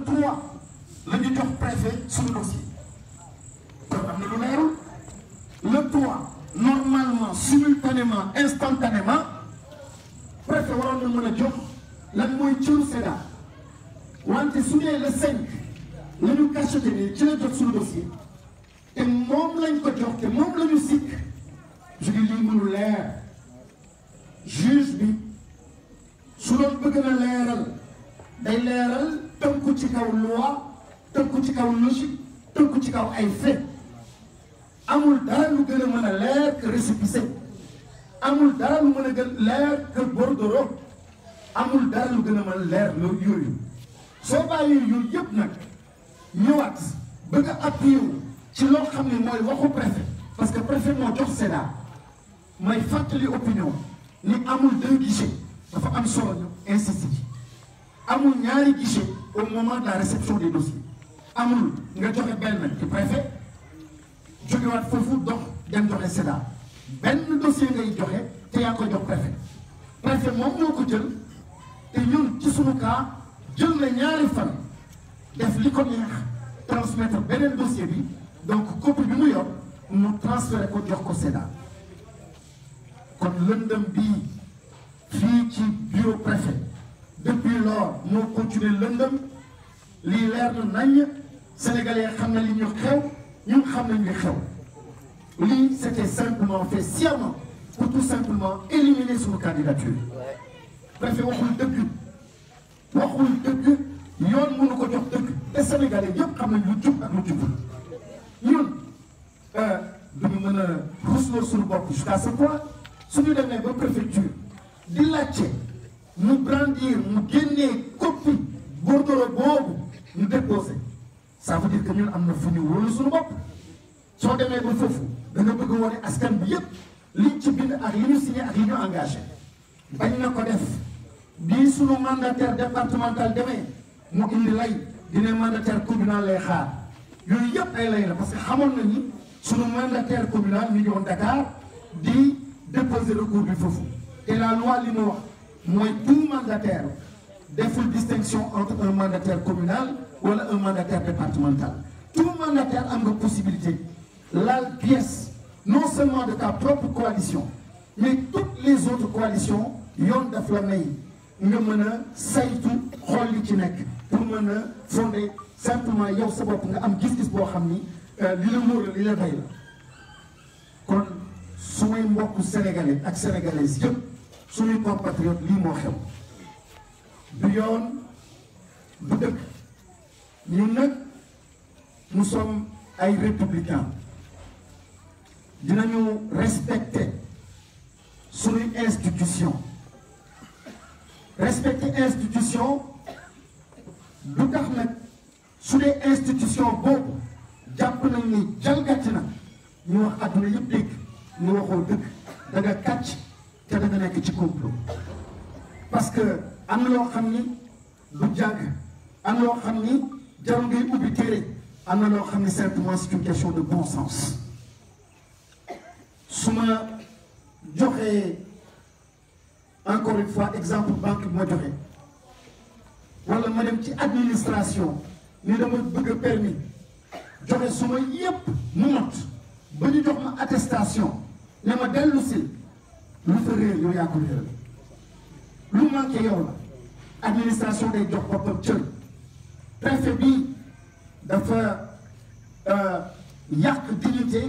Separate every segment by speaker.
Speaker 1: 3 la ñu jox préfet suñu dossier kon am na lu leerul le 3 normalement simultanément instantanément préfet waroon na mën a jox lan mooy cëru SEDA wante su dee le 5 la ñu cacheté nii ci la jot suñu dossier te moom lañ ko jox te moom la ñu sikk je dis lii mënu leer juge bi su doon bëgg na leeral day leeral tënku ci kaw loi tënku ci kaw logique tënku ci kaw ay fait amul dara lu gën a mën a leer que récépissé amul dara lu mën a gën leer que bordereau amul dara lu gën a mën a leer loolu yooyu soo bàyyee yooyu yëpp nag ñëwaat bëgg a appuyé wu ci loo xam ne mooy waxu préfet parce que préfet moo jox SEDA may fàttali opinion ni amul 2 guichets dafa am solo ñu insisté ci amul ñaari guichet au moment de la réception des dossiers amul nga joxe benn ci préfet jógewaat foofu dox dem joxe SEDA benn dossier ngay joxe te yaa ko jox préfet moom moo ko jël te ñun ci sunu cas jël na ñaari fan def li ko neex transmettre beneen dossier bi donc copie bi mu yor mu transféré ko jox ko SEDA kon lëndëm bii fii ci bureau préfet depuis lors moo continué lëndëm lii leer na nañ sénégalais xam na li ñu xew ñun xam nañ li xew lii c'était simplement fait sciemment pour tout simplement éliminer suñu candidature préfet waxul dëgg yoon mënu ko jox dëgg te sénégalais yëpp xam nañ lu jub ak lu jubul ñun duñu mën a rusloo suñu bopp jusqu'à ce point suñu demee ba préfecture di laajte mu brandir mu génnee copie bordereau boobu ñu déposé ça veut dire que ñun am na fu ñu wóolu suñu bopp soo demee ba foofu da nga bëgg a wane askan bi yëpp liñ ci bind ak li ñu signé ak li ñu engagé bañ na ko def bii suñu mandataire départemental demee mu indi lay dina mandataire communal lay xaar yooyu yëpp ay lay la parce que xamoon nañu suñu mandataire communal ñu ngi woon Dakar di déposer recours bi foofu te la loi li mu wax mooy tout mandataire deful distinction entre un mandataire communal wala un mandataire départemental tout mandataire am nga possibilité laal pièce non seulement de ta propre coalition mais toutes les autres coalitions yoon daf la may nga mën a saytu xool li ci nekk pour mën a fonder simplement yow sa bopp nga am gis-gis boo xam ni li la móor la li la doy la kon sumay mbokku sénégalais ak sénégalaises yëpp suñuy compatriotes lii moo xew du yoon du dëkk ñun nag nous sommes ay républicains dinañu respecter suñuy institution du tax nag su dee institution boobu jàpp nañ ni jalgati na ñu wax adduna yëpp dégg ñu waxoo dëgg da nga kàcc te da nga nekk ci complot parce que am na loo xam ni du jàng am na loo xam ni jarul ngay ubbi téere am na loo xam ni simplement c'est une question de bon sens su ma joxee encore une fois exemple banque bi ma joxe wala ma dem ci administration ni dama bëgg a permis joxe suma yépp mu mot ba ñu jox ma attestation ne ma dellu si lu fa réer yow yaa ko réeral lu manqué yow la administration day jox boppam cër préfet bi dafa yàq dignité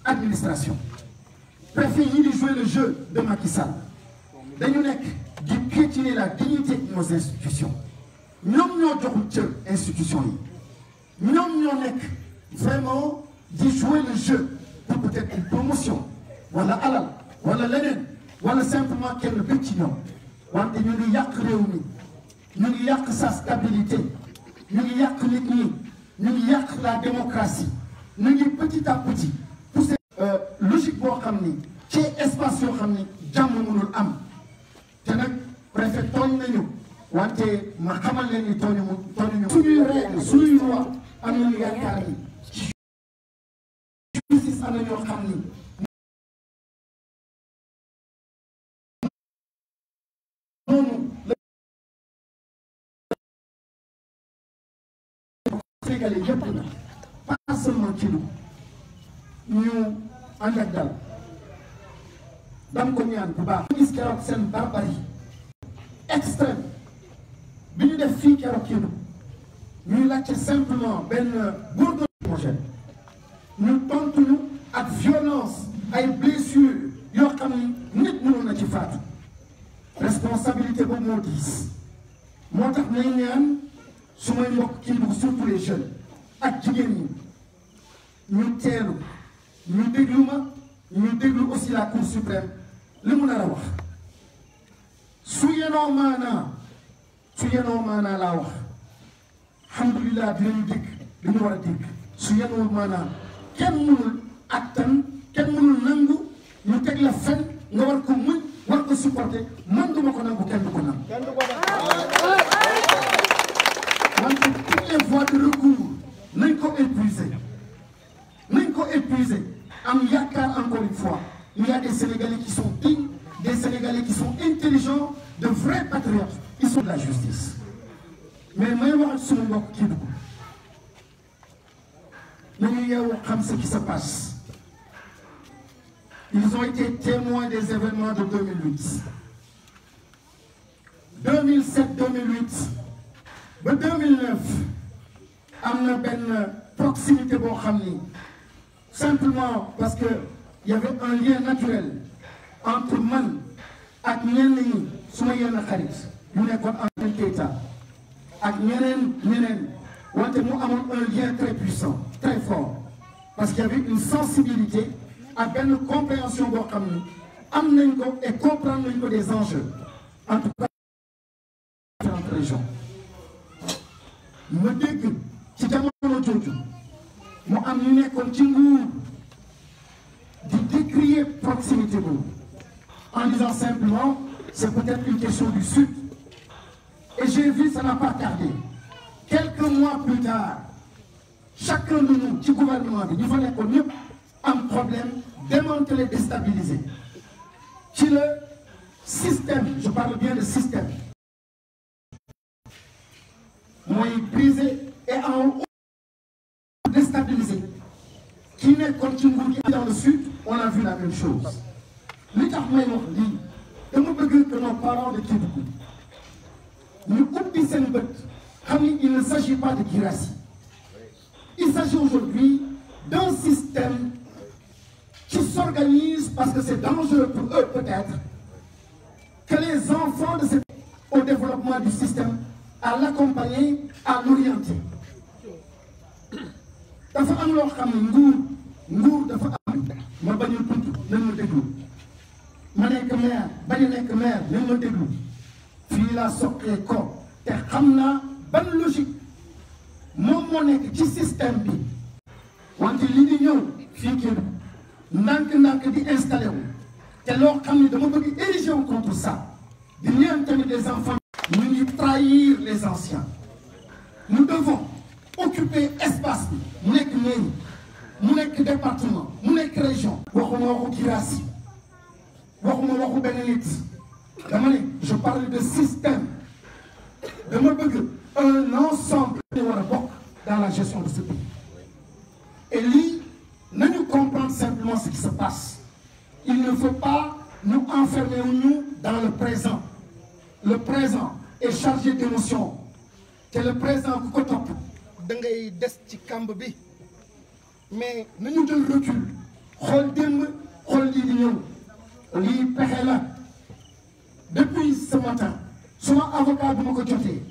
Speaker 1: administration préfet yi di jouer le jeu de Macky Sall dañu nekk di piétiner la dignité de nos institutions ñoom ñoo joxul cër institution yi ñoom ñoo nekk vraiment di jouer le jeu pour peut-être une promotion wala alal wala leneen wala simplement kenn bëgg ci ñoom wante ñu ngi yàq réew mi ñu ngi yàq sa stabilité ñu ngi yàq nit ñi ñu ngi yàq la démocratie ñu ngi petit à petit pousser logique boo xam ni ci espace yoo xam ni jàmm mënul am te nag préfet tooñ nañu wante ma xamal leen ni tooñuñu suñuy règle suñuy loi am nañu yaakaar ni justice am na ñoo xam ni sénégalais yëpp na pas seulement ci lu ñu ànd ak dal dam ko ñaan bu baax gis keroog seen barbarie extrême bi ñu def fii keroog ci lu ñuy laajte simplement benn bourdon projet ñu tontu ñu ak violence ay blessures yoo xam ni nit mënoon na ci faatu responsabilité boobu moo diis moo tax nay ñaan su may mbokk kii dugg surtout les jeunes ak jigéen ñi ñu teelu ñu déglu ma ñu déglu aussi la Cour suprême li mu nar a wax su yenoo maanaa laa wax alhamdulilah dinañu dégg li ñu war a dégg su yenoo maanaa kenn mënul attan kenn mënul nangu ñu teg la fen nga war ko muñ war ko supporter man duma ko nangu kenn du ko nangu wante toutes les voies de recours nañ ko épuiser am yaakaar encore une fois il y a des Sénégalais qui sont dignes des Sénégalais qui sont intelligents de vrais patriotes ils sont de la justice mais may wax suñu mbokk kii dugg nañu yeewu xam ce qui se passe ils ont été témoins des événements de 2008 2007 2008 ba 2009 am na benn proximité boo xam ni simplement parce que y avait un lien naturel entre man ak ñenn ñi suma yenn xarit yu nekkoon en Keita ak ñeneen wante mu amoon un lien très puissant très fort parce qu'il y avait une sensibilité ak benn compréhension boo xam ni am nañ ko et comprendre nañ ko des enjeux en tout cas différentes régions ma dégg ci jamono jooju mu am ñu nekkoon ci nguur di décrier proximité boobu en disant simplement c'est peut-être une question du Sud et j'ai vu ça n'a pas tardé quelques mois plus tard chacun de nous ci gouvernement bi ñu fa nekkoon ñëpp am problème démantelé déstabilisé ci le système je parle bien de système mooy brisé et en haut déstabilisé ki nekkoon ci nguur gi dans le sud on a vu la même chose li tax may wax lii dama bëgg que nos parents de Kédougou ñu ubbi seen bët xam ni il ne s'agit pas de Guirassy il s'agit aujourd'hui d'un système qui s'organise parce que c'est dangereux pour eux peut-être que les enfants de cette au développement du système à l'accompagner à l'orienter dafa am loo xam ne nguur dafa am ma bañ a tudd nañ ma déglu ma nekk maire bañ a nekk maire nañ ma déglu fii laa soqee ko te xam naa ban logique moom moo nekk ci système bi wante li di ñëw fii kii ndànk-ndànk di installé wu te loo xam ne dama bëgg ériger wu contre ça di ñaan tamit des enfants ñu ngi trahir les anciens nous devons occuper espace bi mu nekk mairie mu nekk département mu nekk région waxuma waxu Guirassy waxuma waxu benn nit dama ne je parle de système dama bëgg un ensemble di war a bokk dans la gestion de ce pays et lii nañu comprendre simplement ce qui se passe il ne faut pas nous enfermer nous dans le présent est chargé d'émotions te le présent ku ko topp da ngay des ci kàmb bi mais nañu jël recul xool démb xool lii di ñëw lii pexe la depuis ce matin suma avocat bi ma ko jotee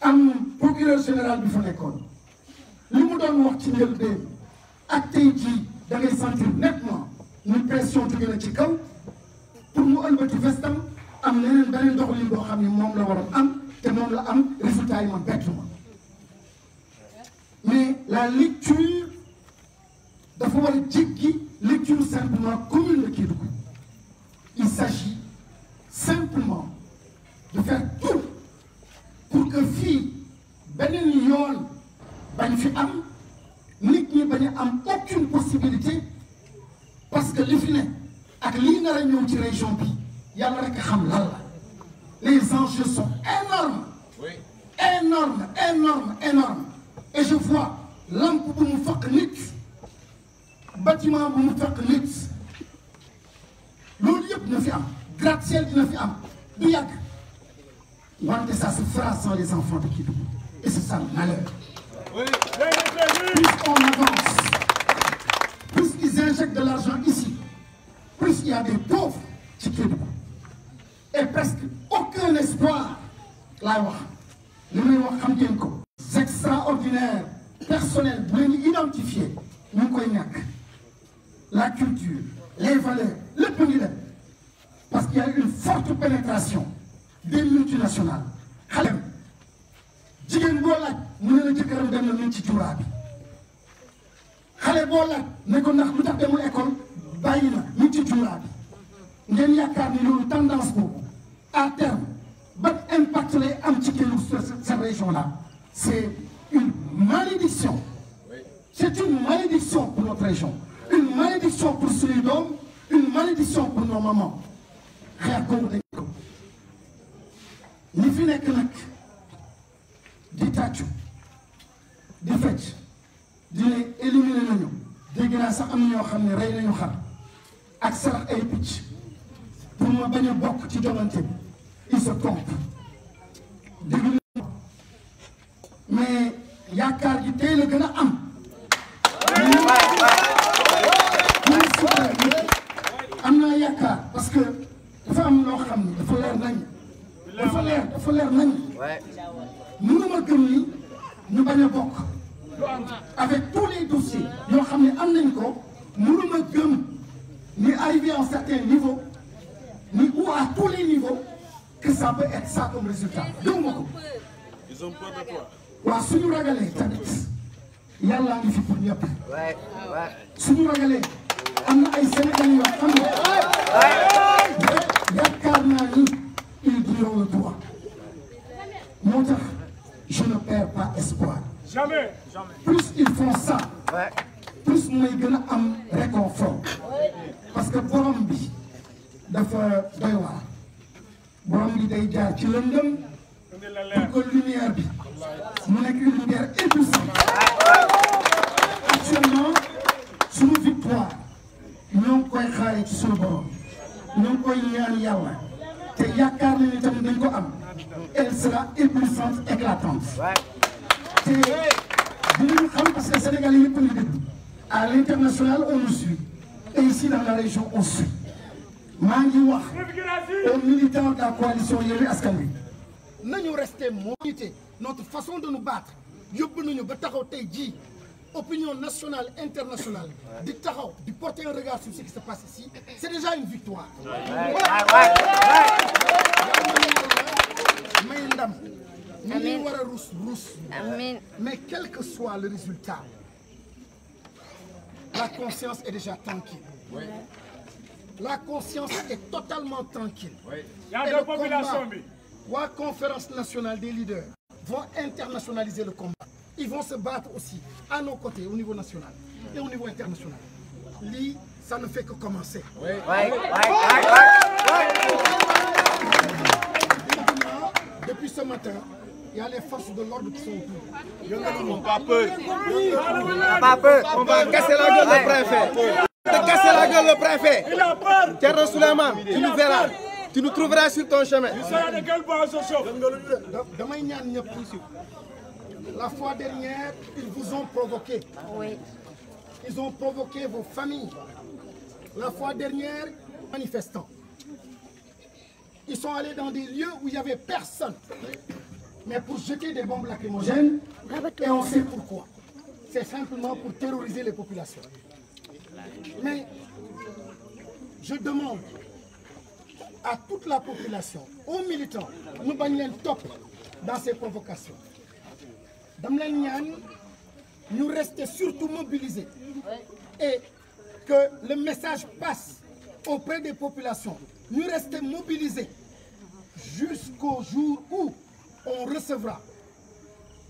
Speaker 1: am procureur général bi fa nekkoon li mu doon wax ci njëlbéen ak tey jii da ngay sentir nettement ni pression jóge na ci kaw pour mu ëlbati vestam am leneen beneen doxalin boo xam ne moom la waroon am te moom la am résultat yi man bettu ma mais la lecture dafa war a jéggi lecture simplement commune de Kédougou il s'agit simplement de faire tout pour que fii beneen yoon bañ fi am nit ñi bañ a am aucune possibilité parce que li fi ne ak lii nar a ñëw ci région bi yàlla rek a xam lan la les enjeux sont énormes énorme, énorme, énorme. Et je vois lampe bu mu faq nit, bâtiment bu mu faq nit. Loolu yëpp dina fi am, gratte-ciel dina fi am, du yàgg. Wante ça se fera sans les enfants de Kédougou. Et c'est ça le malheur. Oui. Plus on avance, plus ils injectent de l'argent ici, plus il y a des pauvres ci Kédougou. Et presque aucun espoir laay wax li may wax xam ngeen ko. C'est extraordinaire personnel bu leen identifié ñu ngi koy ñàkk. La culture, les valeurs, lépp ngi dem parce qu'il y a une forte pénétration des multinationales. xale jigéen boo laaj mu ne la jëkkëram dem na ñu ci juraa bi xale boo laaj ne ko ndax lu tax demul école bàyyi na ñu ci juraa bi ngeen yaakaar ni loolu tendance boobu à terme ban impact lay am ci Kédougou cette région-là. C'est une malédiction. C'est une malédiction pour notre région, une malédiction pour suñuy doom, une malédiction pour nos mamans. xeex boobu dañ ko ñi fi nekk nag di tàccu di fecc di ne éliminer nañu dégg naa sax am na ñoo xam ne rey nañu xar ak sarax ay picc pour ma bañ a bokk ci joŋante bi il se trompe dégg nañu mais yaakaar gi tey la gën a am. am naa yaakaar parce que dafa am loo xam ne dafa leer nañ dafa leer nañ mënuma gëm ni ñu bañ a bokk avec tous les dossiers yoo xam ne am nañ ko mënuma gëm ni arrivé à un certain niveau ni ou à tous les niveaux que ça peut être ça comme résultat gëmuma ko. Ils ont peur de toi. waaw suñu ragalee tamit yàlla ngi fi pour ñëpp suñu ragalee am na ay Sénégalais yoo xam ne yaakaar naa ni ils diront le droit moo tax je ne perds pas espoir. Jamais. Plus ils font ça plus may gën a am réconfort parce que borom bi dafa doy waar borom bi day jaar ci lëndëm pour que lumière bi mu nekk une lumière épuisante. Actuellement suñu victoire ñoo ngi koy xaaree ci suñu borom ñoo ngi koy ñaan yàlla te yaakaar nañu tamit dañ ko am elle sera épuisante, éclatante. te dinañu xam parce que Sénégalais yëpp ñu déglu à l'international on nous suit et ici dans la région on suit. maa ngi wax aux militants de la coalition Yewwi Askan Wi nañu rester mobilité notre façon de nous battre yóbbu nañu ba taxaw tey jii opinion nationale internationale di taxaw di porter un regard sur ce qui se passe ici c'est déjà une victoire. may ndam ñu ngi war a rus mais quel que soit le résultat la conscience est déjà tranquille. La conscience est totalement tranquille. Il y a des populations. La conférence nationale des leaders vont internationaliser le combat. Ils vont se battre aussi à nos côtés au niveau national et au niveau international. Li, ça ne fait que commencer. Depuis ce matin, il y a les forces de l'ordre qui sont autour. Ils n'ont pas peur.
Speaker 2: Pas peur. On va casser la gueule au préfet. Casser la gueule au préfet. Il a peur. Thierno Souleymane, tu nous verras. Tu nous trouveras sur ton chemin.
Speaker 1: La fois dernière, ils vous ont provoqué.
Speaker 3: Oui.
Speaker 1: Ils ont provoqué vos familles. La fois dernière, manifestants. Ils sont allés dans des lieux où il n'y avait personne. Mais pour jeter des bombes lacrymogènes, et on sait pourquoi. C'est simplement pour terroriser les populations. Mais je demande à toute la population, aux militants, nous bagnons top dans ces provocations. Nous restons surtout mobilisés et que le message passe auprès des populations. Nous restons mobilisés jusqu'au jour où on recevra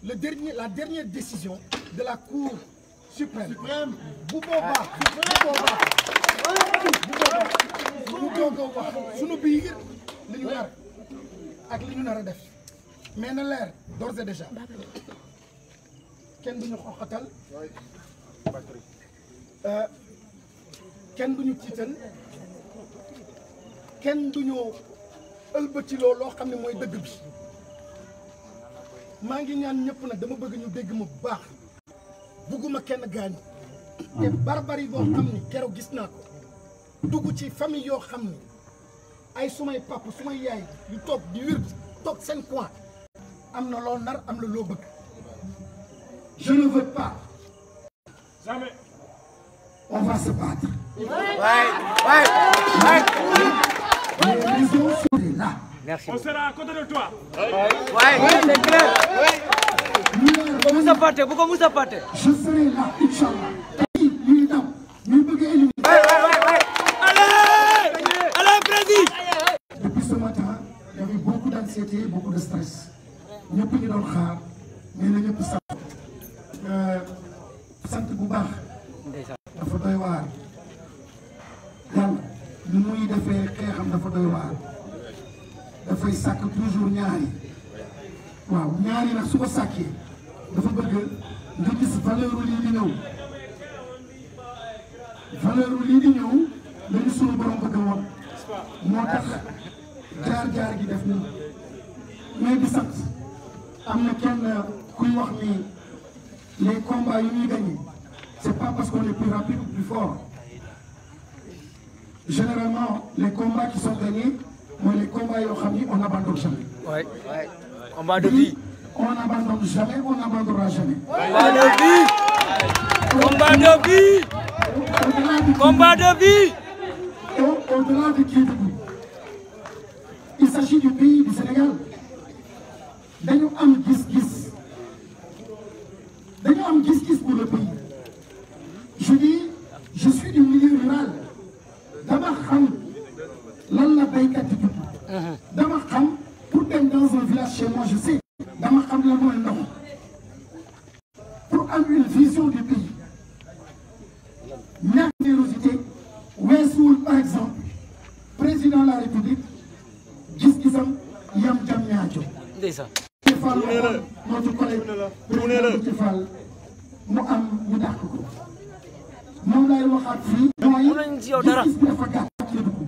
Speaker 1: la dernière décision de la Cour suprême. mais na leer d'ores et déjà kenn duñu xoxatal kenn duñu tiital kenn duñu ëlbatiloo loo xam ne mooy dëgg bi maa ngi ñaan ñëpp nag dama bëgg ñu dégg ma bu baax bugguma kenn gaañu te barbarie boo xam ni keroog gis naa ko dugg ci famille yoo xam ni ay sumay papa sumay yaay yu toog di wir toog seen coin am na loo nar am na loo bëgg je ne veux pas jamais on va se battre les raisons sont là.
Speaker 3: Merci. On sera à côté de toi.
Speaker 2: C'est clair.
Speaker 1: Je serai là, Inch'Allah.
Speaker 3: Allez, Président.
Speaker 1: Depuis ce matin, il y avait beaucoup d'anxiété, beaucoup de stress. Nous avons pris dans le khar, mais nous avons sant bu baax dafa doy waar yàlla nu muy defee xeexam dafa doy waar dafay sàkk toujours ñaari waaw ñaari nag su ko sàkkee dafa bëgg nga gis valeur lii di ñëw valeur lii di ñëw lañu sunu borom bëgg woon moo tax jaar-jaar gi def nii mais di sant am na kenn kuy wax ni les combats yu ñuy gagné c'est pas parce qu'on est plus rapide ou plus fort. Généralement, les combats qui sont gagnés, moi les combats on n'abandonne jamais.
Speaker 2: Ouais. Combat de vie.
Speaker 1: On n'abandonne jamais, on n'abandonnera jamais.
Speaker 2: Combat de vie. Combat de vie. Combat de vie.
Speaker 1: Au-delà de Kédougou, il s'agit du pays du Sénégal. Dañu am gis-gis. Dañu am gis-gis pour le pays. Je dis, je suis du milieu rural. Dama xam lan la béykat di dund. Dama xam pour dem dans un village chez moi, je sais. Dama xam lan mooy ndox. Pour avoir une vision du pays. Ñàkk générosité weesuwul par exemple président de la République gis-gisam yam jam ñaajo.
Speaker 2: Ndeysaan.
Speaker 1: Notre collègue président Fall mu am ñu dàq ko. moom laay waxaat fii. mooy gis-gis bi dafa gàtt Kédougou.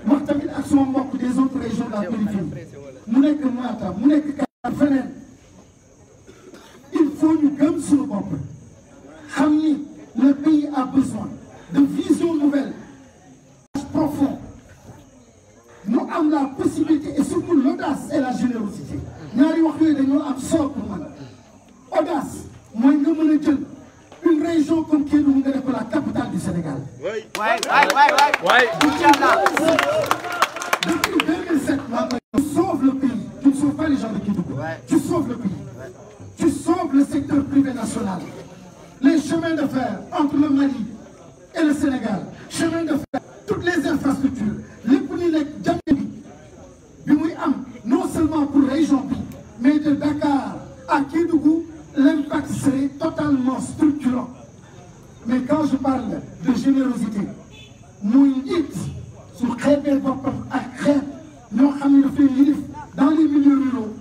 Speaker 1: wax tamit ak sama mbokk des autres régions de la périphérie. mu nekk Matam mu nekk Kaffrine feneen. il faut ñu gëm suñu bopp. xam ni le pays a besoin de vision nouvelle. profond. ñu am la possibilité et surtout l'audace et la générosité. ñaari wax yooyu dañoo am solo pour man. audace mooy nga mën a jël. Une région comme Kédougou est la capitale du Sénégal. Oui. Depuis 2007, tu sauves le pays. Tu ne sauves pas les gens de Kédougou. Tu sauves le pays. Tu sauves le secteur privé national. Les chemins de fer entre le Mali et le Sénégal. Chemins de fer, toutes les infrastructures. Les Pouninek, Djambi, non seulement pour la région, mais de Dakar à Kédougou. L'impact serait totalement structurant. Mais quand je parle de générosité, nous dites sur Khébé Bopam à Khébé, nous avons fait dans les milieux ruraux.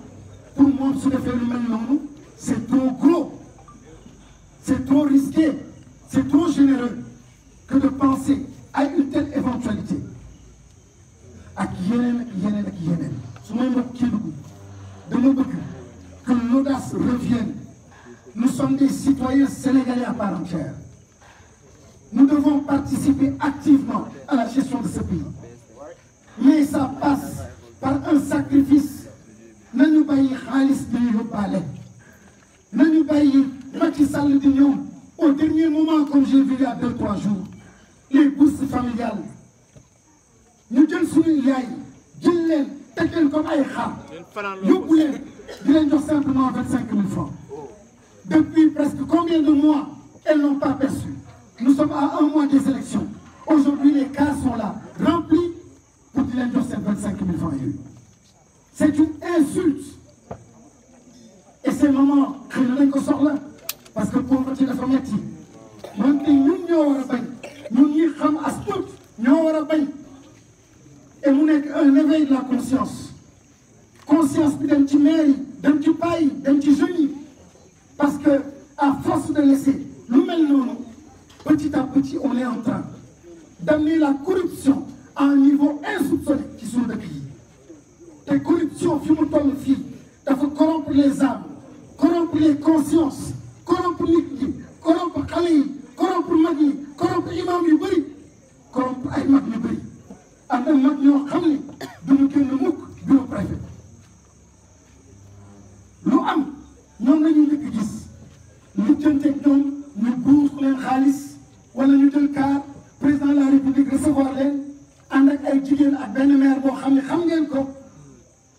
Speaker 1: Pour moi, ce fait le même nom, c'est trop gros, c'est trop risqué, c'est trop généreux que de penser à une telle éventualité. À Yénen. Que l'audace revienne. Nous sommes des citoyens sénégalais à part entière. Nous devons participer activement à la gestion de ce pays. Mais ça passe par un sacrifice. Nous baillons Khalis de palais. Nous baillons Macky Sall de Nyon. Au dernier moment, comme j'ai vu il y a 2-3 jours, les bourses familiales. Nous disons comme nous simplement 25 000 francs. Depuis presque combien de mois, elles n'ont pas perçu. Nous sommes à 1 mois des élections. Aujourd'hui, les cas sont là, remplis pour dire 25 000 francs. C'est une insulte. Et c'est le moment que nous sommes là. Parce que pour notre famille, et nous n'avons un éveil de la conscience. Conscience de mairie. corrompre les âmes, corrompre les consciences, corrompre nit ñi, corrompre xale yi, corrompre mag yi, corrompre imam yu bëri, corrompre ay mag yu bëri. am na mag ñoo xam ne duñu génn mukk bureau préfet. lu am ñoom la ñu njëkk gis lu jënteeg ñoom ñu buux leen xaalis wala ñu jël car président de la république recevoir leen ànd ak ay jigéen ak benn maire boo xam ne xam ngeen ko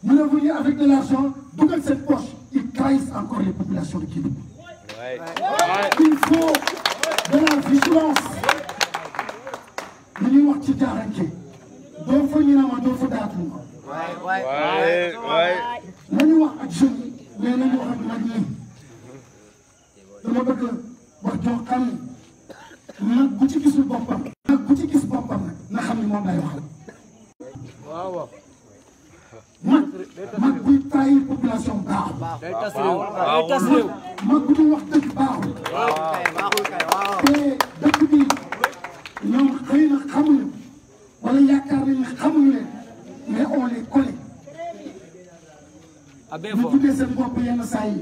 Speaker 1: ñu ne venir avec de l'argent dugal cette poche ils trahissent encore les populations de Kédougou. Il faut de la vigilance. li ñuy wax ci jaaranke doo fa ñu ne ma doo fa daatu ma. la ñu wax ak jeunes yi mais nañu wax ak mag ñi dama bëgg wax joo xam ne mag bu ci gisul boppam mag bu ci gis boppam nag na xam ne moom lay waxal. waaw mag buy trahir population baaxul. day tas réew. mag bu dul wax dëgg baaxul. te dëkk bi ñoom xëy na xamuñu wala yaakaar nañu xamuñu leen mais on les connaît. ñu tuddee seen bopp yenn saa yi.